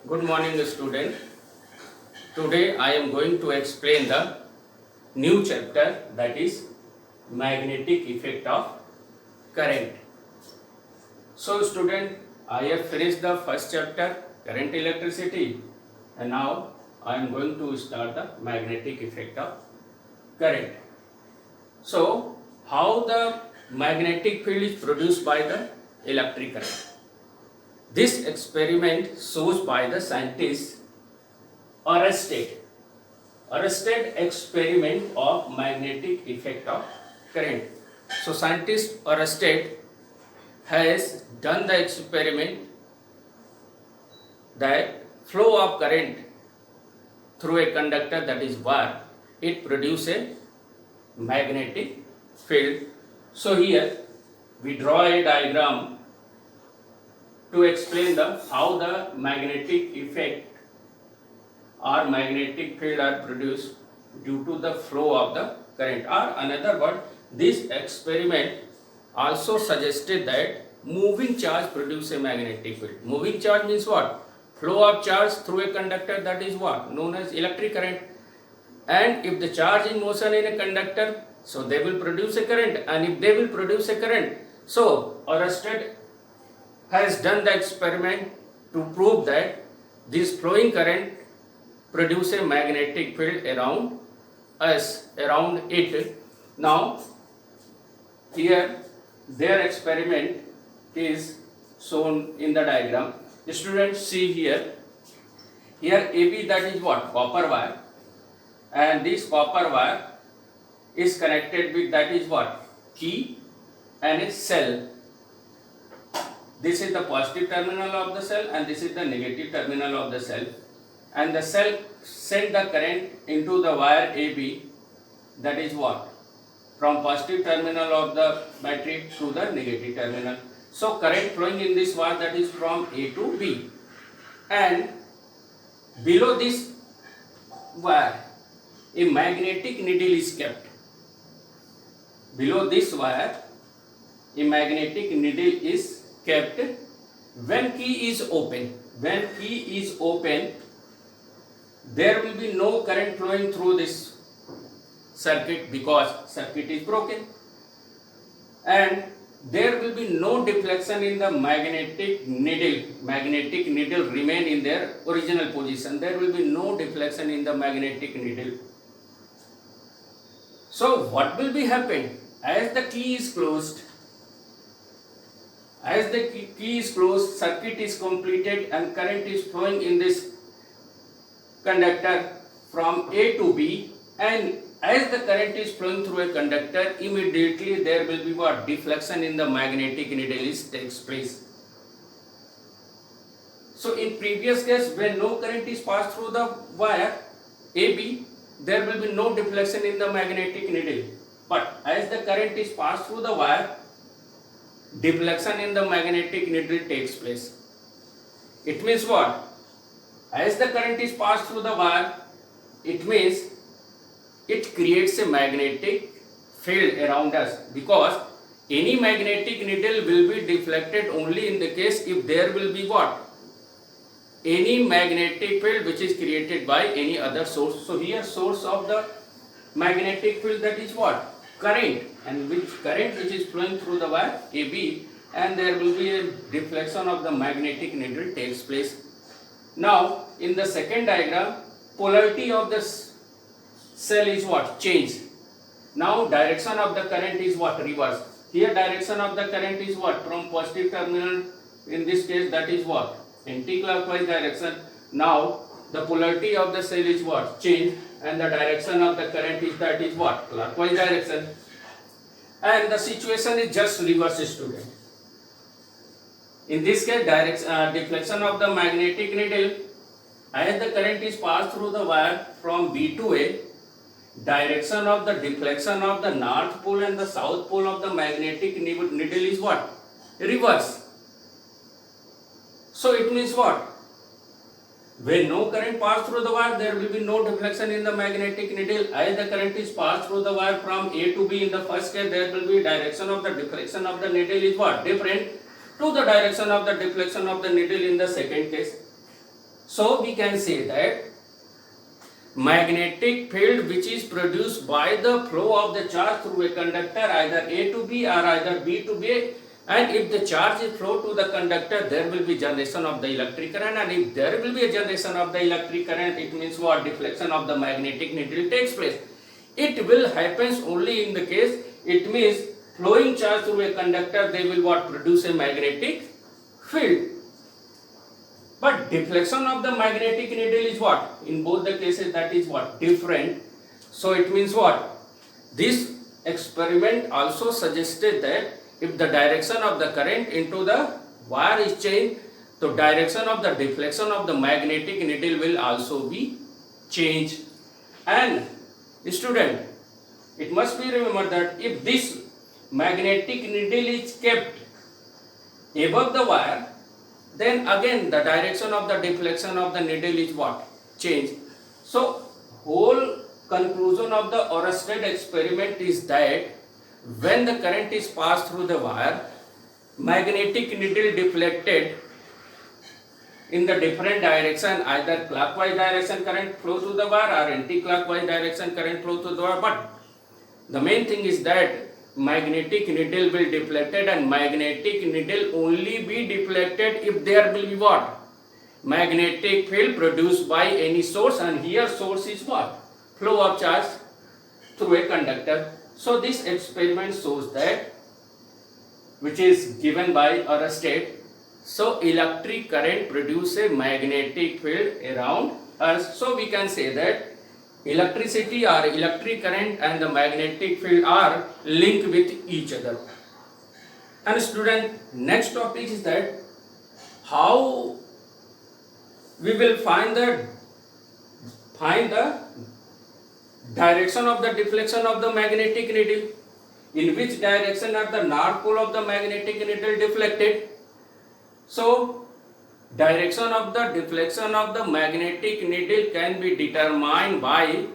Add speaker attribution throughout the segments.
Speaker 1: Good morning, student. Today I am going to explain the new chapter, that is magnetic effect of current. So, student, I have finished the first chapter, current electricity, and now I am going to start the magnetic effect of current. So, how the magnetic field is produced by the electric current? This experiment shows by the scientists Ørsted experiment of magnetic effect of current. So scientist Ørsted has done the experiment that flow of current through a conductor, that is wire, it produces a magnetic field. So here we draw a diagram to explain how the magnetic effect or magnetic field are produced due to the flow of the current, or another word, this experiment also suggested that moving charge produce a magnetic field. Moving charge means what? Flow of charge through a conductor, that is what? Known as electric current. And if the charge in motion in a conductor, so they will produce a current, and if they will produce a current, so Ørsted has done the experiment to prove that this flowing current produce a magnetic field around us, around it. Now, here their experiment is shown in the diagram. The students see here. Here AB, that is what? Copper wire, and this copper wire is connected with, that is what? Key and a cell. This is the positive terminal of the cell and this is the negative terminal of the cell. And the cell send the current into the wire AB, that is what? From positive terminal of the battery to the negative terminal. So current flowing in this wire, that is from A to B. And below this wire, a magnetic needle is kept. Below this wire, a magnetic needle is kept. When key is open, there will be no current flowing through this circuit because circuit is broken, and there will be no deflection in the magnetic needle. Magnetic needle remain in their original position. There will be no deflection in the magnetic needle. So what will be happen as the key is closed? As the key is closed, circuit is completed and current is flowing in this conductor from A to B, and as the current is flowing through a conductor, immediately there will be what? Deflection in the magnetic needle takes place. So in previous case, when no current is passed through the wire AB, there will be no deflection in the magnetic needle. But as the current is passed through the wire, deflection in the magnetic needle takes place. It means what? As the current is passed through the wire, it means it creates a magnetic field around us, because any magnetic needle will be deflected only in the case if there will be what? Any magnetic field which is created by any other source. So here source of the magnetic field, that is what? Current, and which current which is flowing through the wire AB, and there will be a deflection of the magnetic needle takes place. Now in the second diagram, polarity of the cell is what? Changed. Now direction of the current is what? Reverse. Here direction of the current is what? From positive terminal, in this case, that is what? Anti-clockwise direction. Now the polarity of the cell is what? Changed, and the direction of the current is, that is what? Clockwise direction. And the situation is just reverse, student. In this case, deflection of the magnetic needle, as the current is passed through the wire from B to A, direction of the deflection of the north pole and the south pole of the magnetic needle is what? Reverse. So it means what? When no current passed through the wire, there will be no deflection in the magnetic needle. As the current is passed through the wire from A to B, in the first case, there will be direction of the deflection of the needle is what? Different to the direction of the deflection of the needle in the second case. So we can say that magnetic field which is produced by the flow of the charge through a conductor either A to B or either B to B, and if the charge is flow to the conductor, there will be generation of the electric current, and if there will be a generation of the electric current, it means what? Deflection of the magnetic needle takes place. It will happens only in the case, it means flowing charge through a conductor, they will what? Produce a magnetic field. But deflection of the magnetic needle is what? In both the cases, that is what? Different. So it means what? This experiment also suggested that if the direction of the current into the wire is changed, the direction of the deflection of the magnetic needle will also be changed. And student, it must be remembered that if this magnetic needle is kept above the wire, then again the direction of the deflection of the needle is what? Changed. So whole conclusion of the Oersted experiment is that when the current is passed through the wire, magnetic needle deflected in the different direction, either clockwise direction current flow through the wire or anti-clockwise direction current flow through the wire. But the main thing is that magnetic needle will deflected, and magnetic needle only be deflected if there will be what? Magnetic field produced by any source, and here source is what? Flow of charge through a conductor. So this experiment shows that, which is given by Oersted. So electric current produce a magnetic field around us. So we can say that electricity or electric current and the magnetic field are linked with each other. And student, next topic is that how we will find the direction of the deflection of the magnetic needle. In which direction are the north pole of the magnetic needle deflected? So direction of the deflection of the magnetic needle can be determined by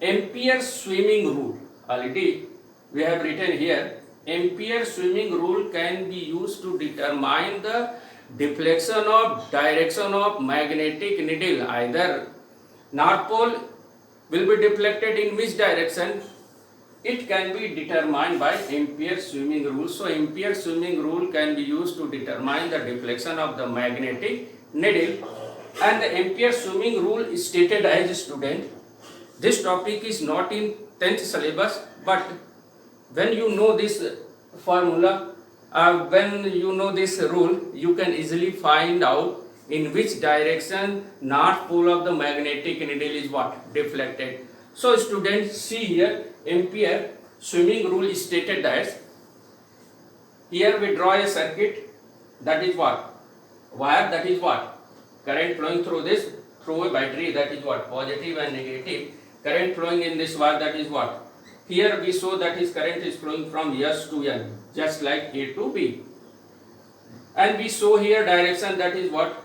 Speaker 1: Ampere's swimming rule. Already we have written here, Ampere's swimming rule can be used to determine the deflection of direction of magnetic needle. Either north pole will be deflected in which direction, it can be determined by Ampere's swimming rule. So Ampere's swimming rule can be used to determine the deflection of the magnetic needle. And the Ampere's swimming rule is stated as a student. This topic is not in 10th syllabus, but when you know this formula, when you know this rule, you can easily find out in which direction north pole of the magnetic needle is what? Deflected. So students, see here, Ampere swimming rule is stated as, here we draw a circuit, that is what? Wire, that is what? Current flowing through this, through a battery, that is what? Positive and negative. Current flowing in this wire, that is what? Here we show that his current is flowing from S to N, just like A to B. And we show here direction, that is what?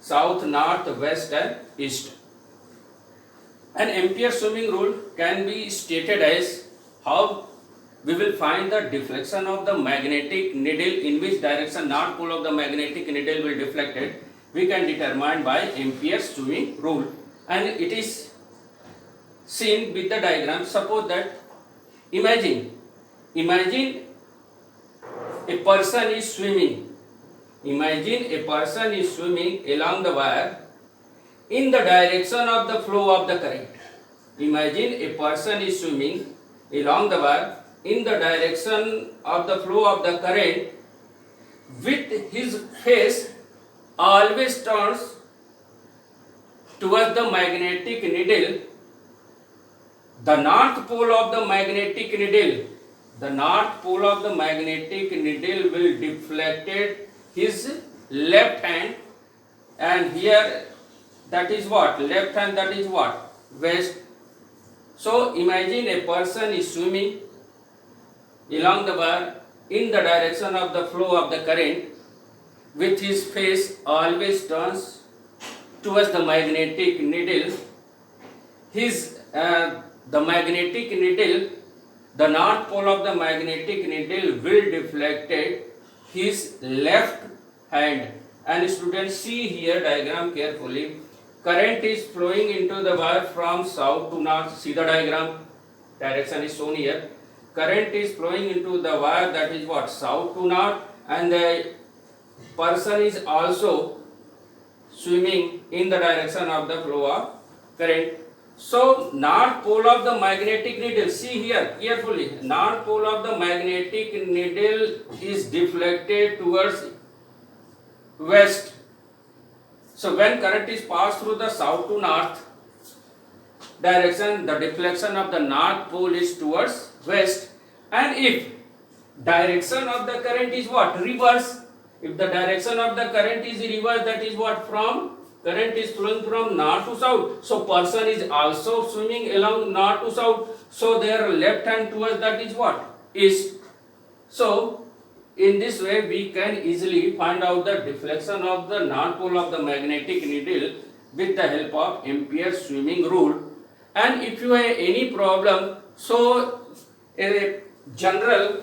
Speaker 1: South, north, west and east. An Ampere's swimming rule can be stated as how we will find the deflection of the magnetic needle, in which direction north pole of the magnetic needle will deflected. We can determine by Ampere's swimming rule, and it is seen with the diagram. Suppose that imagine a person is swimming. Imagine a person is swimming along the wire in the direction of the flow of the current. Imagine a person is swimming along the wire in the direction of the flow of the current, with his face always turns towards the magnetic needle. The north pole of the magnetic needle, will deflected his left hand, and here that is what? Left hand, that is what? West. So imagine a person is swimming along the wire in the direction of the flow of the current, with his face always turns towards the magnetic needle. The magnetic needle, the north pole of the magnetic needle will deflected his left hand, And students, see here diagram carefully. Current is flowing into the wire from south to north. See the diagram, direction is shown here. Current is flowing into the wire, that is what, south to north, and the person is also swimming in the direction of the flow of current. So north pole of the magnetic needle, see here carefully, north pole of the magnetic needle is deflected towards west. So when current is passed through the south to north direction, the deflection of the north pole is towards west. And if direction of the current is what, reverse, if the direction of the current is reverse, that is what, from current is flowing from north to south, so person is also swimming along north to south, so their left hand towards, that is what, east. So in this way we can easily find out the deflection of the north pole of the magnetic needle with the help of Ampere's swimming rule. And if you have any problem, so a general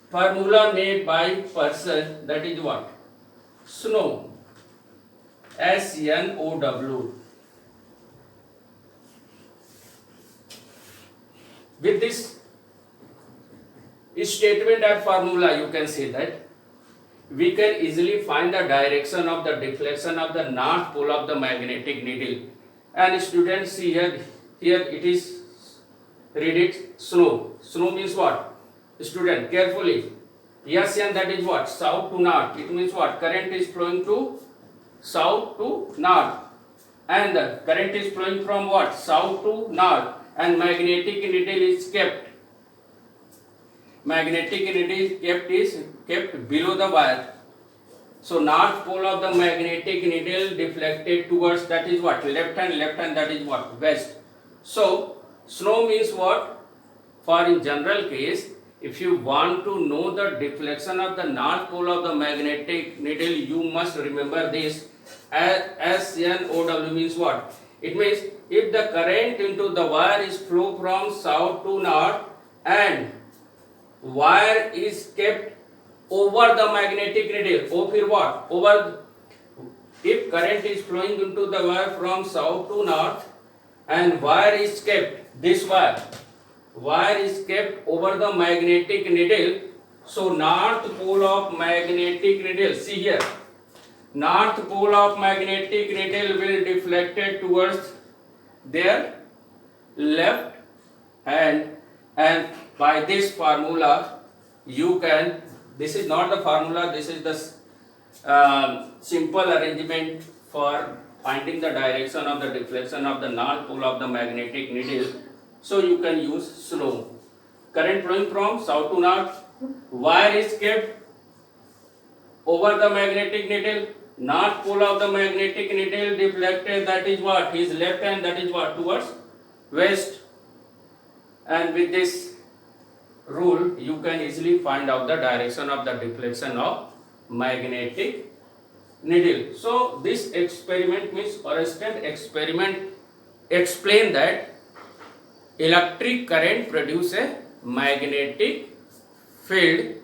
Speaker 1: formula made by person, that is what, Snow, S-N-O-W. With this statement and formula, you can say that we can easily find the direction of the deflection of the north pole of the magnetic needle. And students, see here it is, read it, snow. Snow means what? Student, carefully. Yes, and that is what? South to north. It means what? Current is flowing to south to north. And the current is flowing from what? South to north. And magnetic needle is kept. Magnetic needle is kept below the wire. So north pole of the magnetic needle deflected towards, that is what, left hand, that is what, west. So snow means what? For in general case, if you want to know the deflection of the north pole of the magnetic needle, you must remember this. S-N-O-W means what? It means if the current into the wire is flow from south to north and wire is kept over the magnetic needle, over what? Over, if current is flowing into the wire from south to north and wire is kept, this wire is kept over the magnetic needle, so north pole of magnetic needle, see here, north pole of magnetic needle will deflected towards their left hand. And by this formula you can, this is not the formula, this is the simple arrangement for finding the direction of the deflection of the north pole of the magnetic needle. So you can use snow. Current flowing from south to north, wire is kept over the magnetic needle, north pole of the magnetic needle deflected, that is what, his left hand, that is what, towards west. And with this rule you can easily find out the direction of the deflection of magnetic needle. So this experiment means Oersted experiment explain that electric current produce a magnetic field